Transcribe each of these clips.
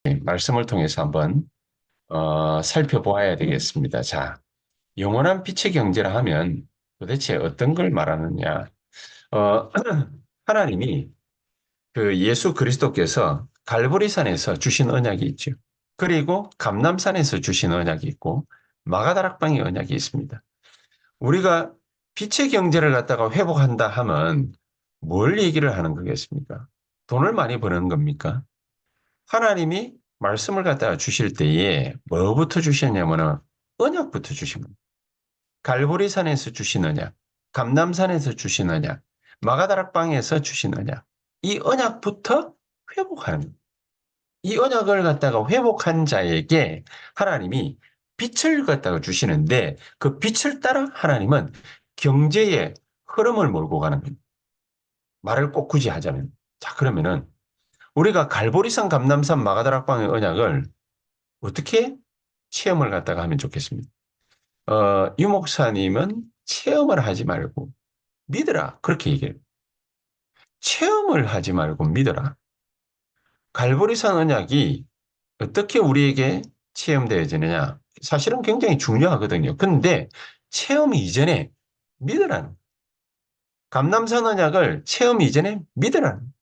말씀을 통해서 한번 살펴보아야 되겠습니다. 자, 영원한 빛의 경제라 하면 도대체 어떤 걸 말하느냐? 어, 하나님이 그 예수 그리스도께서 갈보리산에서 주신 언약이 있죠. 그리고 감람산에서 주신 언약이 있고 마가다락방의 언약이 있습니다. 우리가 빛의 경제를 갖다가 회복한다 하면 뭘 얘기를 하는 거겠습니까? 돈을 많이 버는 겁니까? 하나님이 말씀을 갖다가 주실 때에 뭐부터 주셨냐면은 언약부터 주신 겁니다. 갈보리산에서 주신 언약, 감람산에서 주신 언약, 마가다락방에서 주신 언약. 이 언약부터 회복하는 겁니다. 이 언약을 갖다가 회복한 자에게 하나님이 빛을 갖다가 주시는데 그 빛을 따라 하나님은 경제의 흐름을 몰고 가는 겁니다. 말을 꼭 굳이 하자면. 자, 그러면은 우리가 갈보리산, 감람산, 마가다락방의 언약을 어떻게 체험을 갖다가 하면 좋겠습니까? 유 목사님은 체험을 하지 말고 믿으라. 그렇게 얘기해요. 체험을 하지 말고 믿어라. 갈보리산 언약이 어떻게 우리에게 체험되어지느냐? 사실은 굉장히 중요하거든요. 근데 체험 이전에 믿으라는. 감남산 언약을 체험 이전에 믿으라는.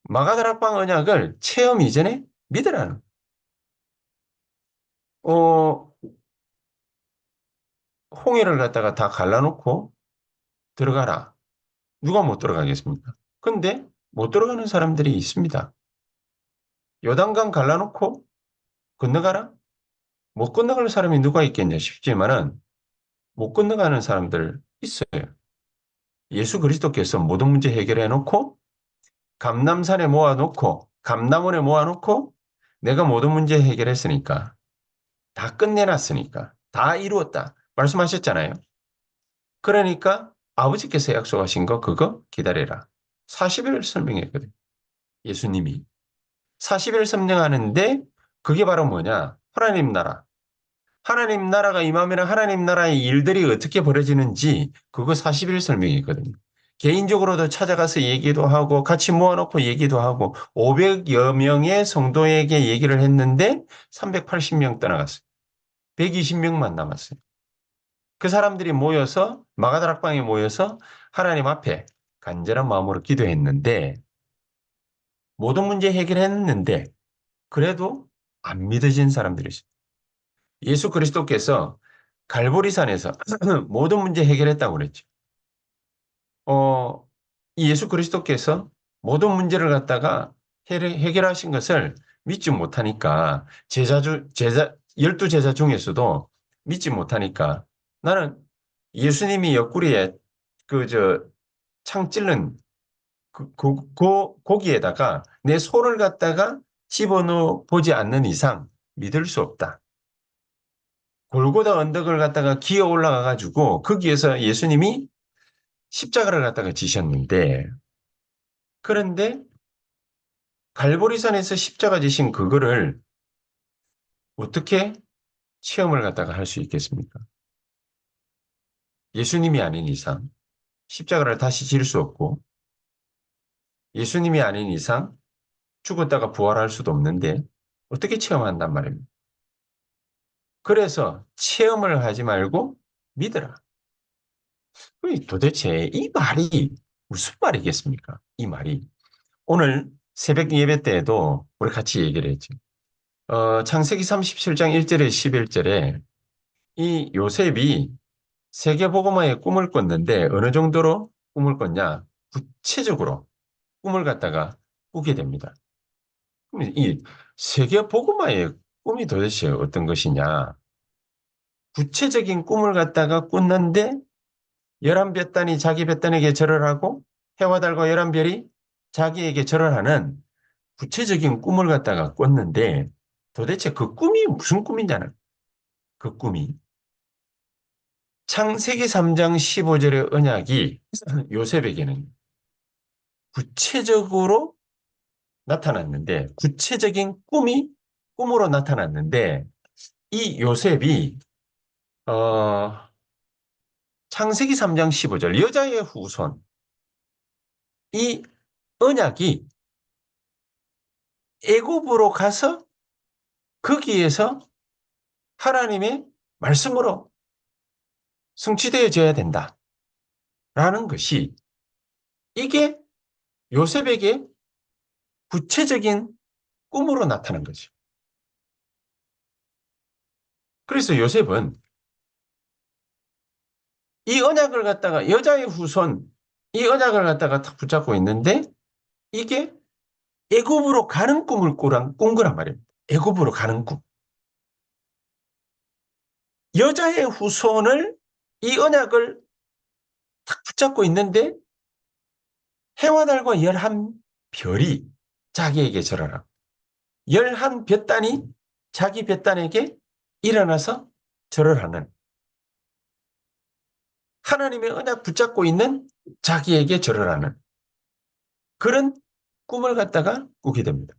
마가다락방 언약을 체험 이전에 믿으라는. 어, 홍해를 갖다가 다 갈라놓고 들어가라. 누가 못 들어가겠습니까? 근데 못 들어가는 사람들이 있습니다. 요단강 갈라놓고 건너가라? 못 건너갈 사람이 누가 있겠냐 싶지만은 못 건너가는 사람들 있어요. 예수 그리스도께서 모든 문제 해결해 놓고 감남산에 모아놓고 감남원에 모아놓고 내가 모든 문제 해결했으니까 다 끝내놨으니까 다 이루었다 말씀하셨잖아요. 그러니까 아버지께서 약속하신 거 그거 기다려라. 40일 설명했거든요. 예수님이 40일 설명하는데 그게 바로 뭐냐? 하나님 나라. 하나님 나라가 임하면 하나님 나라의 일들이 어떻게 벌어지는지 그거 40일 설명이거든요. 개인적으로도 찾아가서 얘기도 하고 같이 모아놓고 얘기도 하고 500여 명의 성도에게 얘기를 했는데 380명 떠나갔어요. 120명만 남았어요. 그 사람들이 모여서 마가다락방에 모여서 하나님 앞에 간절한 마음으로 기도했는데 모든 문제 해결했는데 그래도 안 믿어진 사람들이 있어요. 예수 그리스도께서 갈보리산에서 모든 문제 해결했다고 그랬죠. 어, 이 예수 그리스도께서 모든 문제를 갖다가 해결하신 것을 믿지 못하니까 열두 제자 중에서도 믿지 못하니까 나는 예수님이 옆구리에 창 찔른 고기에다가 내 손을 갖다가 집어넣어 보지 않는 이상 믿을 수 없다. 골고다 언덕을 갖다가 기어 올라가 가지고 거기에서 예수님이 십자가를 갖다가 지셨는데 그런데 갈보리산에서 십자가 지신 그거를 어떻게 체험을 갖다가 할 수 있겠습니까? 예수님이 아닌 이상 십자가를 다시 질 수 없고 예수님이 아닌 이상 죽었다가 부활할 수도 없는데 어떻게 체험한단 말입니다. 그래서 체험을 하지 말고 믿어라. 도대체 이 말이 무슨 말이겠습니까? 이 말이. 오늘 새벽 예배 때에도 우리 같이 얘기를 했죠. 창세기 37장 1절에 11절에 이 요셉이 세계복음화의 꿈을 꿨는데 어느 정도로 꿈을 꿨냐? 구체적으로 꿈을 갖다가 꾸게 됩니다. 그럼 이 세계복음화의 꿈이 도대체 어떤 것이냐? 구체적인 꿈을 갖다가 꿨는데 열한 볕단이 자기 볕단에게 절을 하고 해와 달과 열한 별이 자기에게 절을 하는 구체적인 꿈을 갖다가 꿨는데 도대체 그 꿈이 무슨 꿈이냐는 그 꿈이 창세기 3장 15절의 언약이 요셉에게는 구체적으로 나타났는데 구체적인 꿈이 꿈으로 나타났는데 이 요셉이 어, 창세기 3장 15절 여자의 후손 이 언약이 애굽으로 가서 거기에서 하나님의 말씀으로 성취되어져야 된다라는 것이 이게 요셉에게 구체적인 꿈으로 나타난 거죠. 그래서 요셉은 이 언약을 갖다가 여자의 후손, 이 언약을 갖다가 딱 붙잡고 있는데 이게 애굽으로 가는 꿈을 꾼 거란 말입니다. 애굽으로 가는 꿈. 여자의 후손을 이 언약을 딱 붙잡고 있는데 해와 달과 열한 별이 자기에게 절하라. 열한 볕단이 자기 볕단에게 일어나서 절을 하는 하나님의 언약 붙잡고 있는 자기에게 절을 하는 그런 꿈을 갖다가 꾸게 됩니다.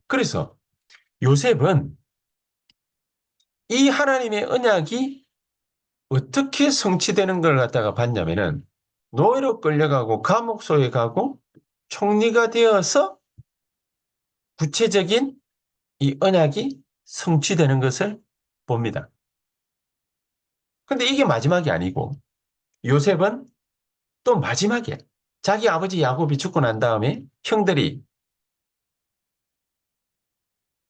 그래서 요셉은 이 하나님의 언약이 어떻게 성취되는 걸 갖다가 봤냐면은 노예로 끌려가고 감옥소에 가고 총리가 되어서 구체적인 이 언약이 성취되는 것을 봅니다. 근데 이게 마지막이 아니고 요셉은 또 마지막에 자기 아버지 야곱이 죽고 난 다음에 형들이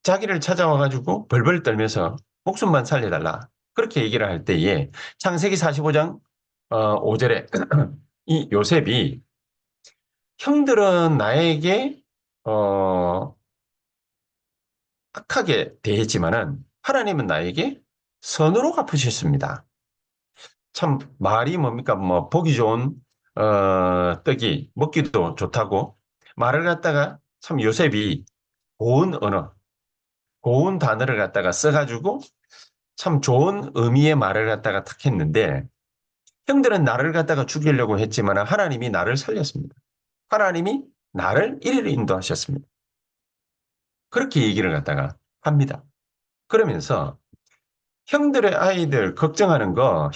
자기를 찾아와가지고 벌벌 떨면서 목숨만 살려달라. 그렇게 얘기를 할 때에 창세기 45장 5절에 이 요셉이 형들은 나에게 어, 악하게 대했지만은 하나님은 나에게 선으로 갚으셨습니다. 참 말이 뭡니까? 뭐 보기 좋은 떡이 먹기도 좋다고 말을 갖다가 참 요셉이 고운 언어, 고운 단어를 갖다가 써가지고 참 좋은 의미의 말을 갖다가 탁 했는데 형들은 나를 갖다가 죽이려고 했지만 하나님이 나를 살렸습니다. 하나님이 나를 이리로 인도하셨습니다. 그렇게 얘기를 갖다가 합니다. 그러면서 형들이 걱정하는 거,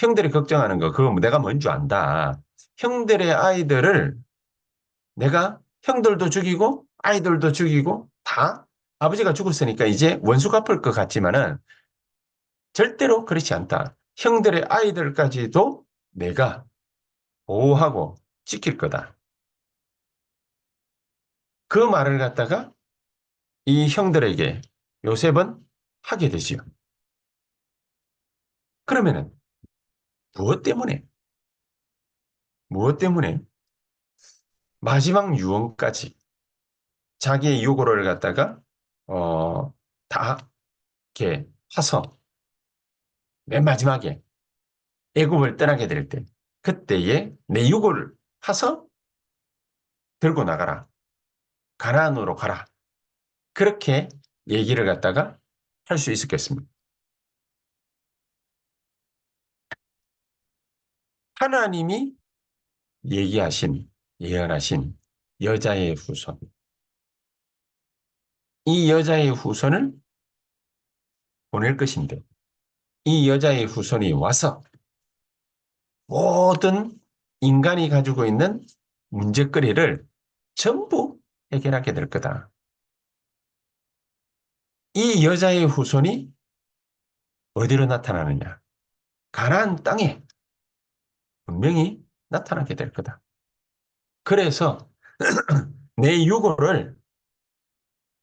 그거 내가 뭔 줄 안다. 형들의 아이들을 내가 형들도 죽이고 아이들도 죽이고 다 아버지가 죽었으니까 이제 원수 갚을 것 같지만은 절대로 그렇지 않다. 형들의 아이들까지도 내가 보호하고 지킬 거다. 그 말을 갖다가 이 형들에게 요셉은 하게 되지요. 그러면은 무엇 때문에? 무엇 때문에? 마지막 유언까지 자기의 요구를 갖다가 다 이렇게 하서 맨 마지막에 애굽을 떠나게 될 때 그때에 내 요구를 하서 들고 나가라. 가나안으로 가라. 그렇게 얘기를 갖다가 할 수 있었겠습니다. 하나님이 예언하신 여자의 후손. 이 여자의 후손을 보낼 것인데 이 여자의 후손이 와서 모든 인간이 가지고 있는 문제거리를 전부 해결하게 될 거다. 이 여자의 후손이 어디로 나타나느냐? 가나안 땅에 분명히 나타나게 될 거다. 그래서 내 유고를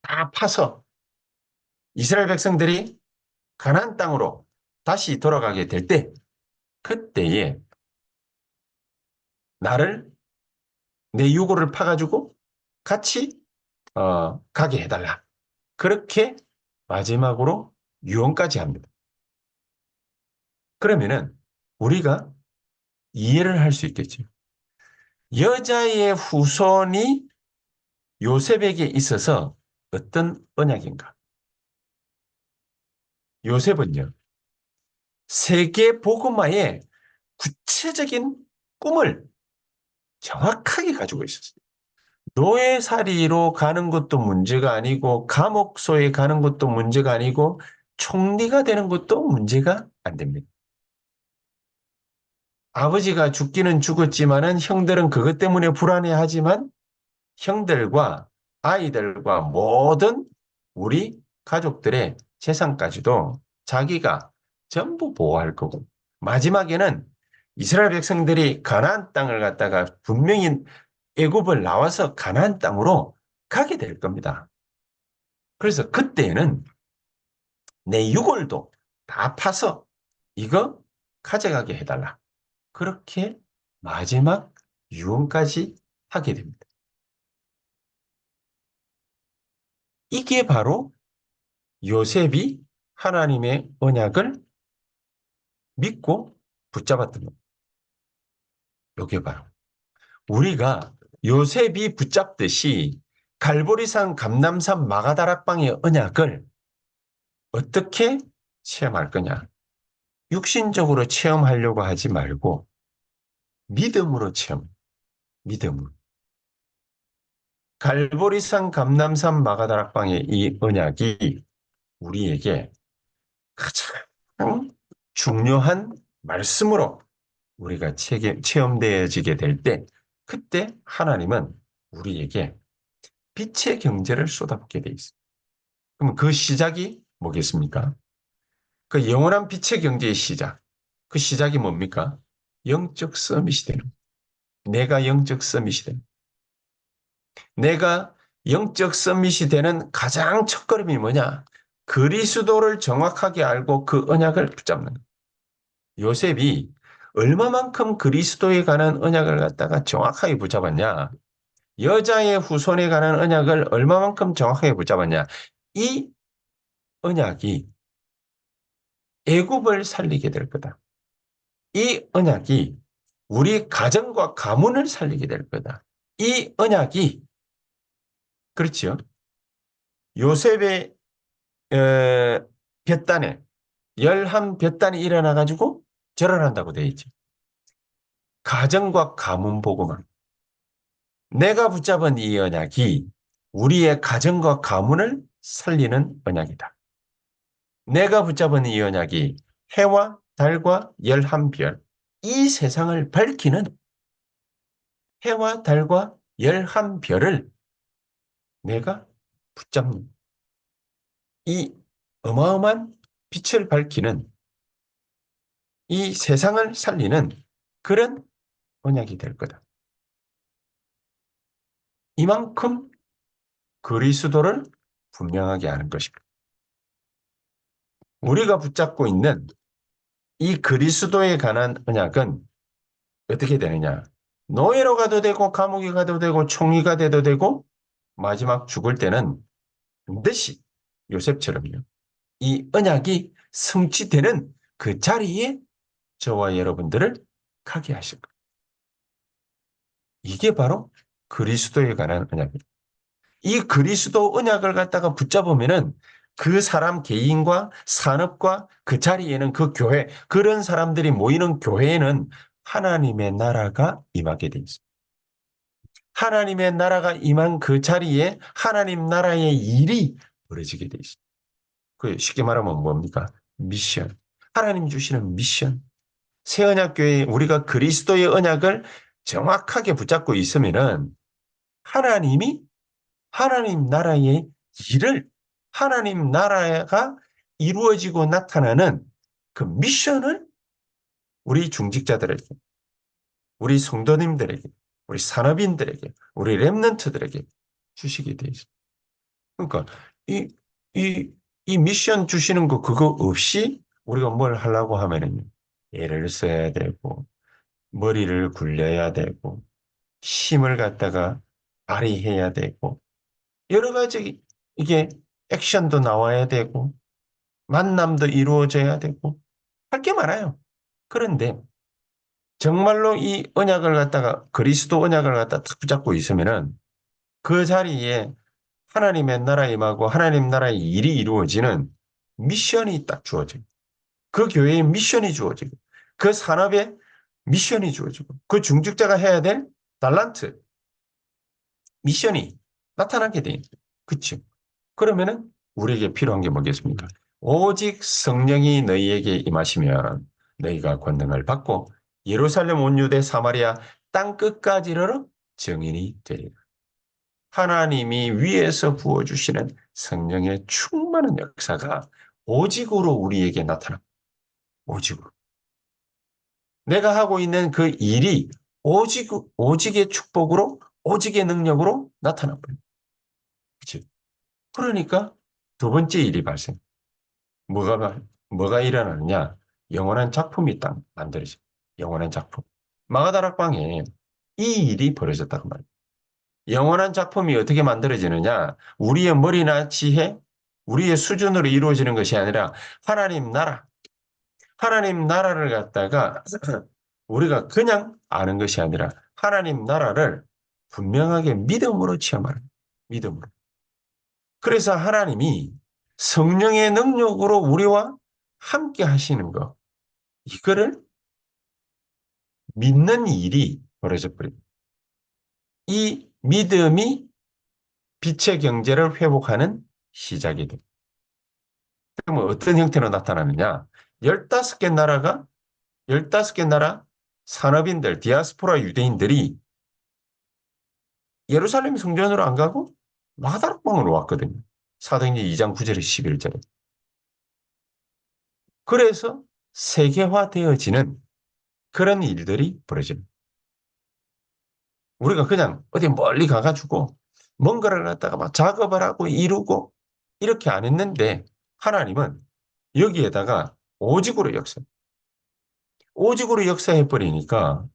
다 파서 이스라엘 백성들이 가나안 땅으로 다시 돌아가게 될 때, 그때에 나를 내 유고를 파가지고 같이 가게 해달라. 그렇게 마지막으로 유언까지 합니다. 그러면은 우리가 이해를 할 수 있겠죠. 여자의 후손이 요셉에게 있어서 어떤 언약인가? 요셉은요, 세계 복음화의 구체적인 꿈을 정확하게 가지고 있었어요. 노예살이로 가는 것도 문제가 아니고 감옥소에 가는 것도 문제가 아니고 총리가 되는 것도 문제가 안 됩니다. 아버지가 죽기는 죽었지만은 형들은 그것 때문에 불안해하지만 형들과 아이들과 모든 우리 가족들의 재산까지도 자기가 전부 보호할 거고 마지막에는 이스라엘 백성들이 가나안 땅을 갖다가 분명히 애굽을 나와서 가나안 땅으로 가게 될 겁니다. 그래서 그때는 내 유골도 다 파서 이거 가져가게 해달라. 그렇게 마지막 유언까지 하게 됩니다. 이게 바로 요셉이 하나님의 언약을 믿고 붙잡았던 겁니다. 이게 바로 우리가 요셉이 붙잡듯이 갈보리산 감람산 마가다락방의 언약을 어떻게 체험할 거냐? 육신적으로 체험하려고 하지 말고 믿음으로 체험, 믿음으로. 갈보리산 감람산 마가다락방의 이 언약이 우리에게 가장 중요한 말씀으로 우리가 체험되어지게 될 때, 그때 하나님은 우리에게 빛의 경제를 쏟아붓게 돼 있어요. 그럼 그 시작이 뭐겠습니까? 그 영원한 빛의 경제의 시작. 그 시작이 뭡니까? 영적 서밋이 되는. 내가 영적 서밋이 되는. 내가 영적 서밋이 되는 가장 첫걸음이 뭐냐? 그리스도를 정확하게 알고 그 언약을 붙잡는. 요셉이 얼마만큼 그리스도에 관한 언약을 갖다가 정확하게 붙잡았냐? 여자의 후손에 관한 언약을 얼마만큼 정확하게 붙잡았냐? 이 언약이 애굽을 살리게 될 거다. 이 언약이 우리 가정과 가문을 살리게 될 거다. 이 언약이 그렇죠. 요셉의 볕단에 11볕단이 일어나 가지고 절을 한다고 되어 있죠. 가정과 가문 복음을 내가 붙잡은 이 언약이 우리의 가정과 가문을 살리는 언약이다. 내가 붙잡은 이 언약이 해와 달과 11별 이 세상을 밝히는 해와 달과 11별을 내가 붙잡는 이 어마어마한 빛을 밝히는 이 세상을 살리는 그런 언약이 될 거다. 이만큼 그리스도를 분명하게 하는 것입니다. 우리가 붙잡고 있는 이 그리스도에 관한 언약은 어떻게 되느냐? 노예로 가도 되고 감옥에 가도 되고 총리가 돼도 되고 마지막 죽을 때는 반드시 요셉처럼요. 이 언약이 성취되는 그 자리에 저와 여러분들을 가게 하실 거예요. 이게 바로 그리스도에 관한 언약입니다. 이 그리스도 언약을 갖다가 붙잡으면은 그 사람 개인과 산업과 그 자리에는 그 교회, 그런 사람들이 모이는 교회에는 하나님의 나라가 임하게 돼 있습니다. 하나님의 나라가 임한 그 자리에 하나님 나라의 일이 벌어지게 돼 있습니다. 그 쉽게 말하면 뭡니까? 미션. 하나님 주시는 미션. 새 언약 교회에 우리가 그리스도의 언약을 정확하게 붙잡고 있으면은 하나님이 하나님 나라의 일을 하나님 나라가 이루어지고 나타나는 그 미션을 우리 중직자들에게, 우리 성도님들에게, 우리 산업인들에게, 우리 렘넌트들에게 주시게 돼 있습니다. 그러니까 이, 이, 이 미션 주시는 거 그거 없이 우리가 뭘 하려고 하면은 애를 써야 되고 머리를 굴려야 되고 힘을 갖다가 발휘해야 되고 여러 가지 이게 액션도 나와야 되고 만남도 이루어져야 되고 할 게 많아요. 그런데 정말로 이 언약을 갖다가 그리스도 언약을 갖다 탁 붙잡고 있으면은 그 자리에 하나님의 나라 임하고 하나님 나라의 일이 이루어지는 미션이 딱 주어져요. 그 교회에 미션이 주어지고 그 산업에 미션이 주어지고 그 중직자가 해야 될 달란트 미션이 나타나게 돼요. 그렇죠? 그러면은 우리에게 필요한 게 뭐겠습니까? 오직 성령이 너희에게 임하시면 너희가 권능을 받고 예루살렘 온 유대 사마리아 땅 끝까지 이르러 증인이 되리라. 하나님이 위에서 부어주시는 성령의 충만한 역사가 오직으로 우리에게 나타나. 오직으로. 내가 하고 있는 그 일이 오직의 축복으로, 오직의 능력으로 나타나 버려요. 그치? 그러니까 두 번째 일이 발생. 뭐가 일어나느냐? 영원한 작품이 딱 만들어져. 영원한 작품. 마가다락방에 이 일이 벌어졌다고 말이에요. 영원한 작품이 어떻게 만들어지느냐? 우리의 머리나 지혜, 우리의 수준으로 이루어지는 것이 아니라 하나님 나라, 하나님 나라를 갖다가 우리가 그냥 아는 것이 아니라 하나님 나라를 분명하게 믿음으로 체험하는 거예요. 믿음으로. 그래서 하나님이 성령의 능력으로 우리와 함께 하시는 것, 이거를 믿는 일이 벌어져 버립니다. 이 믿음이 빛의 경제를 회복하는 시작이 됩니다. 그러면 어떤 형태로 나타나느냐? 15개 나라가, 15개 나라 산업인들, 디아스포라 유대인들이 예루살렘 성전으로 안 가고 마가다락방으로 왔거든요. 사도행전 2장 9절에 11절에. 그래서 세계화되어지는 그런 일들이 벌어집니다. 우리가 그냥 어디 멀리 가가지고 뭔가를 갖다가 막 작업을 하고 이루고 이렇게 안 했는데 하나님은 여기에다가 오직으로 오직으로 역사해 버리니까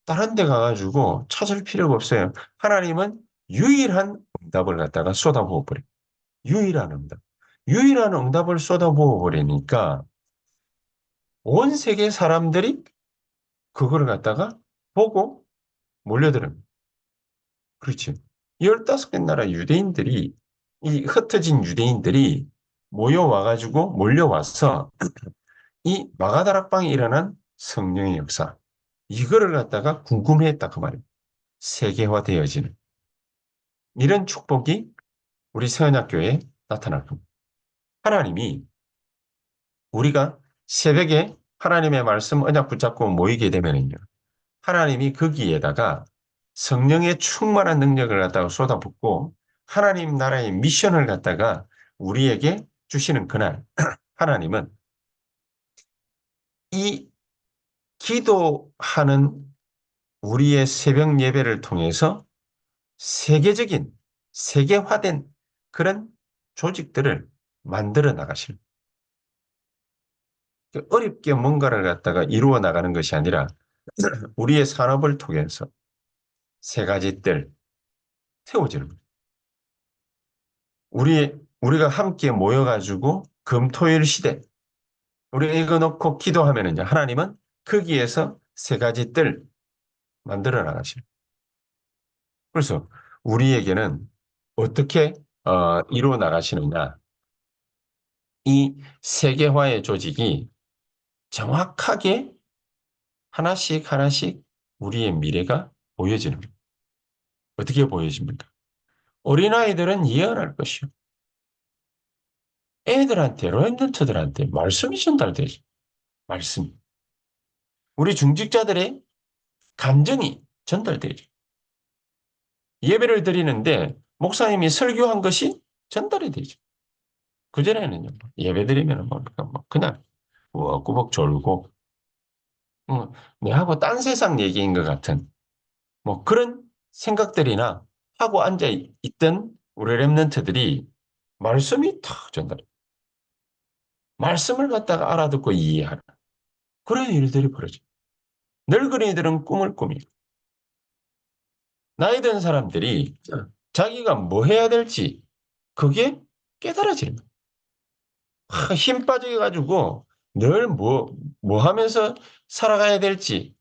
다른 데 가가지고 찾을 필요가 없어요. 하나님은 유일한 응답을 갖다가 쏟아부어 버려요. 유일한 응답. 유일한 응답을 쏟아부어 버리니까 온 세계 사람들이 그거를 갖다가 보고 몰려들어요. 그렇지. 15개 나라 유대인들이, 이 흩어진 유대인들이 모여와가지고 몰려와서 이 마가다락방에 일어난 성령의 역사, 이거를 갖다가 궁금해했다 그 말이에요. 세계화되어지는 이런 축복이 우리 세언약교회에 나타날 겁니다. 하나님이 우리가 새벽에 하나님의 말씀 언약 붙잡고 모이게 되면은요. 하나님이 거기에다가 성령의 충만한 능력을 갖다가 쏟아붓고 하나님 나라의 미션을 갖다가 우리에게 주시는 그날 하나님은 이 기도하는 우리의 새벽 예배를 통해서 세계적인 세계화된 그런 조직들을 만들어 나가시는 어렵게 뭔가를 갖다가 이루어 나가는 것이 아니라 우리의 산업을 통해서 세 가지 뜰 세워지는 거예요. 우리가 함께 모여가지고 금토일 시대, 우리가 이거 놓고 기도하면은요, 하나님은 거기에서 세 가지 뜰 만들어 나가시는. 그래서 우리에게는 어떻게 이루어 나가시느냐. 이 세계화의 조직이 정확하게 하나씩 하나씩 우리의 미래가 보여지는 거예요. 어떻게 보여집니까? 어린아이들은 예언할 것이요. 애들한테, 랩런트들한테 말씀이 전달되죠. 말씀. 우리 중직자들의 감정이 전달되죠. 예배를 드리는데 목사님이 설교한 것이 전달이 되죠. 그전에는요, 예배 드리면 뭡니까? 뭐 그냥 꾸벅꾸벅 졸고, 내하고 딴 세상 얘기인 것 같은, 뭐 그런 생각들이나 하고 앉아 있던 우리 랩런트들이 말씀이 탁 전달해. 말씀을 갖다가 알아듣고 이해하는 그런 일들이 벌어져. 늙은이들은 꿈을 꾸미고, 나이 든 사람들이 자기가 뭐 해야 될지 그게 깨달아지는 거예요. 힘 빠져가지고 늘 뭐 하면서 살아가야 될지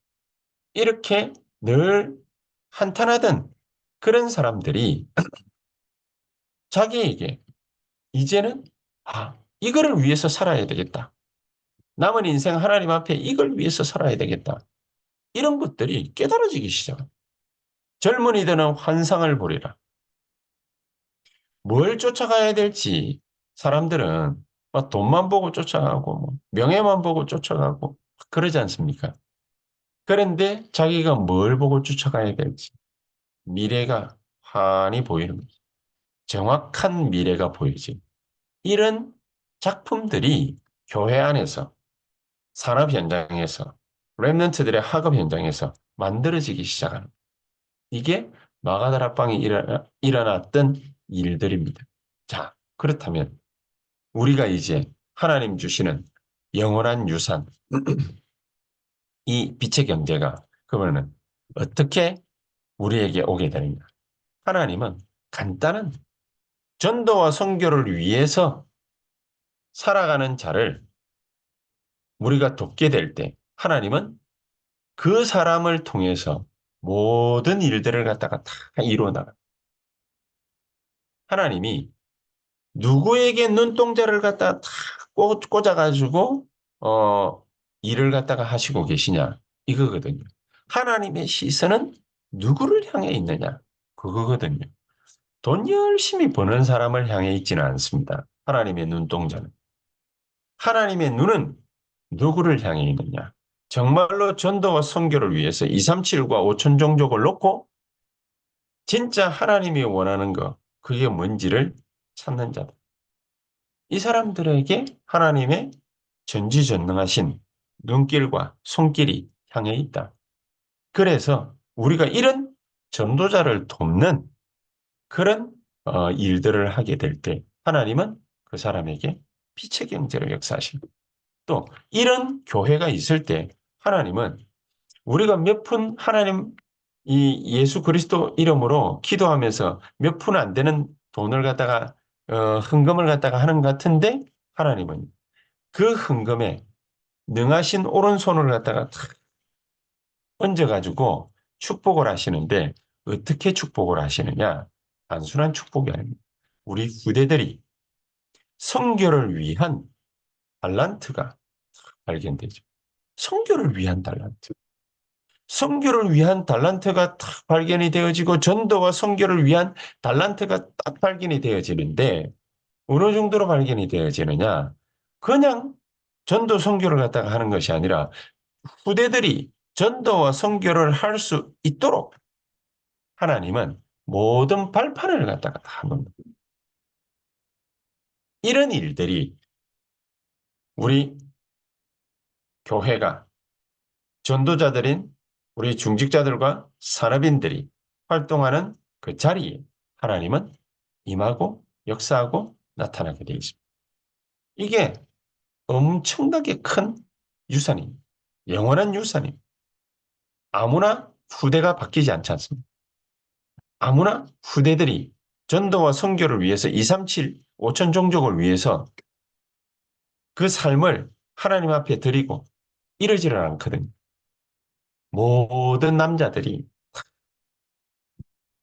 이렇게 늘 한탄하던 그런 사람들이 자기에게 이제는 이거를 위해서 살아야 되겠다. 남은 인생 하나님 앞에 이걸 위해서 살아야 되겠다. 이런 것들이 깨달아지기 시작합니다. 젊은이들은 환상을 보리라. 뭘 쫓아가야 될지 사람들은 막 돈만 보고 쫓아가고 명예만 보고 쫓아가고 그러지 않습니까? 그런데 자기가 뭘 보고 쫓아가야 될지 미래가 환히 보이는 거죠. 정확한 미래가 보이지. 이런 작품들이 교회 안에서, 산업 현장에서, 랩런트들의 학업 현장에서 만들어지기 시작하는 거예요. 이게 마가다락방에 일어났던 일들입니다. 자, 그렇다면 우리가 이제 하나님 주시는 영원한 유산, 이 빛의 경제가 그러면은 어떻게 우리에게 오게 되느냐? 하나님은 간단한 전도와 선교를 위해서 살아가는 자를 우리가 돕게 될 때 하나님은 그 사람을 통해서 모든 일들을 갖다가 다 이루어 나가. 하나님이 누구에게 눈동자를 갖다가 다 꽂아가지고 어 일을 갖다가 하시고 계시냐 이거거든요. 하나님의 시선은 누구를 향해 있느냐 그거거든요. 돈 열심히 버는 사람을 향해 있지는 않습니다. 하나님의 눈동자는. 하나님의 눈은 누구를 향해 있느냐? 정말로 전도와 선교를 위해서 237과 5천 종족을 놓고 진짜 하나님이 원하는 거 그게 뭔지를 찾는 자다. 이 사람들에게 하나님의 전지전능하신 눈길과 손길이 향해 있다. 그래서 우리가 이런 전도자를 돕는 그런 일들을 하게 될 때 하나님은 그 사람에게 빛의 경제로 역사하십니다. 또 이런 교회가 있을 때 하나님은 우리가 몇 푼 하나님 이 예수 그리스도 이름으로 기도하면서 몇 푼 안 되는 돈을 갖다가 헌금을 갖다가 하는 것 같은데 하나님은 그 헌금에 능하신 오른손을 갖다가 탁 얹어가지고 축복을 하시는데 어떻게 축복을 하시느냐? 단순한 축복이 아닙니다. 우리 후대들이 선교를 위한 달란트가 발견되죠. 선교를 위한 달란트. 선교를 위한 달란트가 딱 발견이 되어지고 전도와 선교를 위한 달란트가 딱 발견이 되어지는데 어느 정도로 발견이 되어지느냐? 그냥 전도 선교를 갖다가 하는 것이 아니라 후대들이 전도와 선교를 할 수 있도록 하나님은 모든 발판을 갖다가 다 놓는 이런 일들이 우리 교회가 전도자들인 우리 중직자들과 산업인들이 활동하는 그 자리에 하나님은 임하고 역사하고 나타나게 되어 있습니다. 이게 엄청나게 큰 유산입니다. 영원한 유산입니다. 아무나 후대가 바뀌지 않지 않습니다. 아무나 후대들이 전도와 선교를 위해서 237, 5천 종족을 위해서 그 삶을 하나님 앞에 드리고 이러지를 않거든요. 모든 남자들이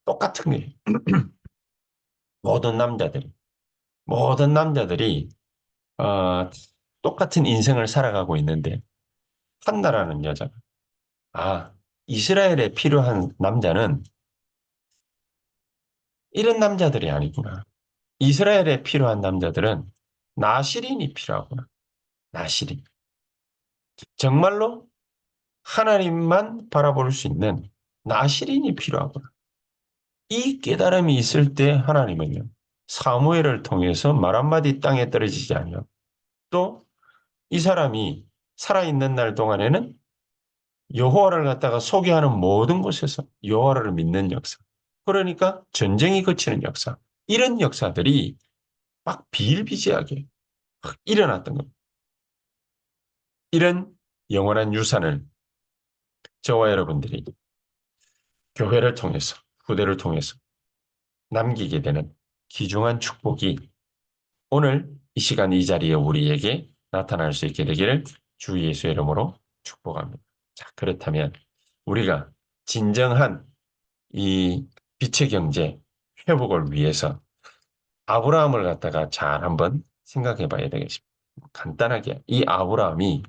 똑같은 거예요. 모든 남자들이. 모든 남자들이 어, 똑같은 인생을 살아가고 있는데 한나라는 여자가 아 이스라엘에 필요한 남자는 이런 남자들이 아니구나. 이스라엘에 필요한 남자들은 나시린이 필요하구나. 나시린. 정말로 하나님만 바라볼 수 있는 나시린이 필요하구나. 이 깨달음이 있을 때 하나님은요. 사무엘을 통해서 말 한마디 땅에 떨어지지 않아요. 또 이 사람이 살아있는 날 동안에는 여호와를 갖다가 소개하는 모든 곳에서 여호와를 믿는 역사. 그러니까 전쟁이 그치는 역사. 이런 역사들이 막 비일비재하게 막 일어났던 겁니다. 이런 영원한 유산을 저와 여러분들이 교회를 통해서 후대를 통해서 남기게 되는 귀중한 축복이 오늘 이 시간 이 자리에 우리에게 나타날 수 있게 되기를 주 예수의 이름으로 축복합니다. 자, 그렇다면 우리가 진정한 이 빛의 경제 회복을 위해서 아브라함을 갖다가 잘 한번 생각해 봐야 되겠습니다. 간단하게 이 아브라함이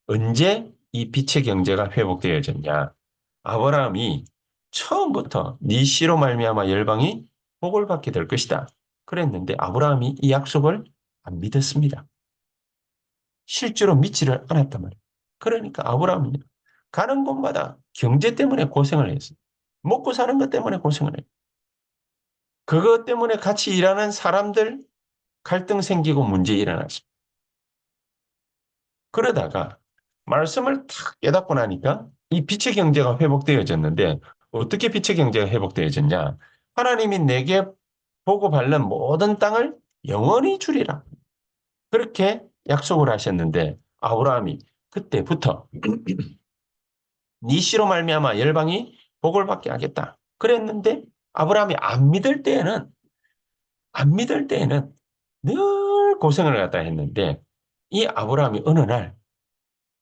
언제 이 빛의 경제가 회복되어졌냐? 아브라함이 처음부터 네 씨로 말미암아 열방이 복을 받게 될 것이다. 그랬는데 아브라함이 이 약속을 안 믿었습니다. 실제로 믿지를 않았단 말이에요. 그러니까 아브라함은 가는 곳마다 경제 때문에 고생을 했어요. 먹고 사는 것 때문에 고생을 해요. 그것 때문에 같이 일하는 사람들 갈등 생기고 문제 일어났습니다. 그러다가 말씀을 탁 깨닫고 나니까 이 빛의 경제가 회복되어졌는데 어떻게 빛의 경제가 회복되어졌냐? 하나님이 내게 보고 받는 모든 땅을 영원히 주리라. 그렇게 약속을 하셨는데 아브라함이 그때부터 네 씨로 말미암아 열방이 복을 받게 하겠다. 그랬는데 아브라함이 안 믿을 때에는 늘 고생을 갖다 했는데 이 아브라함이 어느 날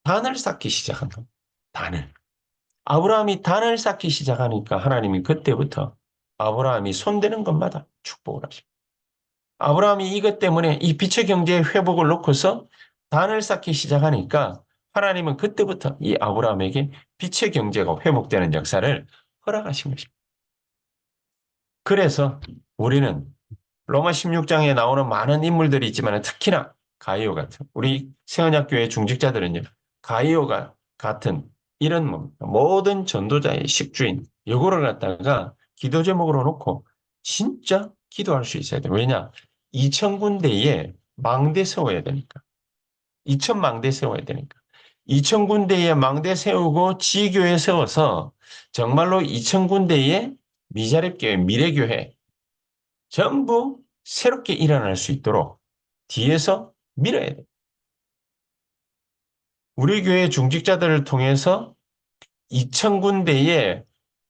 단을 쌓기 시작한 겁니다. 단을. 아브라함이 단을 쌓기 시작하니까 하나님이 그때부터 아브라함이 손대는 것마다 축복을 하십니다. 아브라함이 이것 때문에 이 빛의 경제의 회복을 놓고서 단을 쌓기 시작하니까 하나님은 그때부터 이 아브라함에게 빛의 경제가 회복되는 역사를 허락하신 것입니다. 그래서 우리는 로마 16장에 나오는 많은 인물들이 있지만 특히나 가이오 같은 우리 세언약교회 중직자들은요. 가이오가 같은 이런 모든 전도자의 식주인 요거를 갖다가 기도 제목으로 놓고 진짜 기도할 수 있어야 돼요. 왜냐? 2,000군데에 망대 세워야 되니까. 2,000망대 세워야 되니까. 2,000군데에 망대 세우고 지교회 세워서 정말로 2,000군데의 미자립교회, 미래교회 전부 새롭게 일어날 수 있도록 뒤에서 밀어야 돼. 우리 교회 중직자들을 통해서 2,000군데의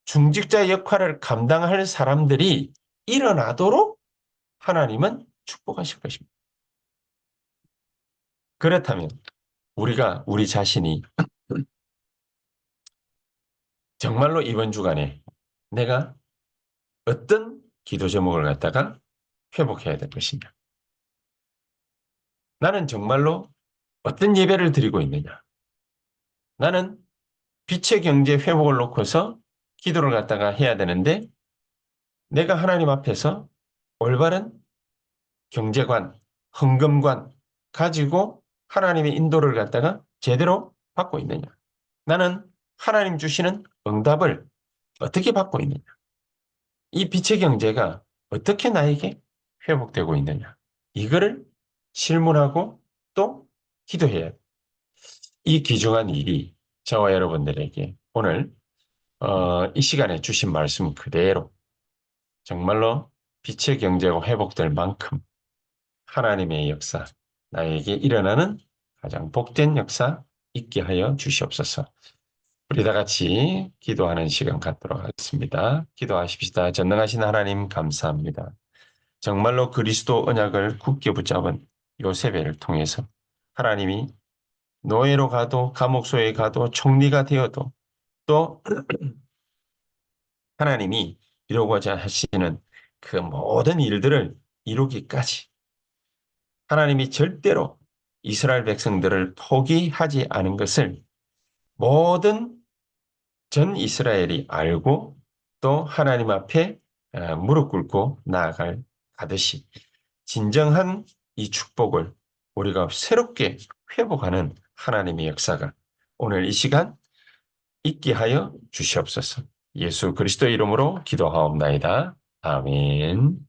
중직자 역할을 감당할 사람들이 일어나도록 하나님은 축복하실 것입니다. 그렇다면 우리가 우리 자신이 정말로 이번 주간에 내가 어떤 기도 제목을 갖다가 회복해야 될 것이냐. 나는 정말로 어떤 예배를 드리고 있느냐. 나는 빛의 경제 회복을 놓고서 기도를 갖다가 해야 되는데 내가 하나님 앞에서 올바른 경제관, 헌금관 가지고 하나님의 인도를 갖다가 제대로 받고 있느냐. 나는 하나님 주시는 응답을 어떻게 받고 있느냐. 이 빛의 경제가 어떻게 나에게 회복되고 있느냐. 이거를 실문하고 또 기도해야 돼. 이 귀중한 일이 저와 여러분들에게 오늘 이 시간에 주신 말씀 그대로 정말로 빛의 경제가 회복될 만큼 하나님의 역사, 나에게 일어나는 가장 복된 역사 있게 하여 주시옵소서. 우리 다 같이 기도하는 시간 갖도록 하겠습니다. 기도하십시다. 전능하신 하나님 감사합니다. 정말로 그리스도 언약을 굳게 붙잡은 요셉을 통해서 하나님이 노예로 가도 감옥소에 가도 총리가 되어도 또 하나님이 이루고자 하시는 그 모든 일들을 이루기까지 하나님이 절대로 이스라엘 백성들을 포기하지 않은 것을 모든 전 이스라엘이 알고 또 하나님 앞에 무릎 꿇고 나아갈 하듯이 진정한 이 축복을 우리가 새롭게 회복하는 하나님의 역사가 오늘 이 시간 있게 하여 주시옵소서. 예수 그리스도 이름으로 기도하옵나이다. 아멘.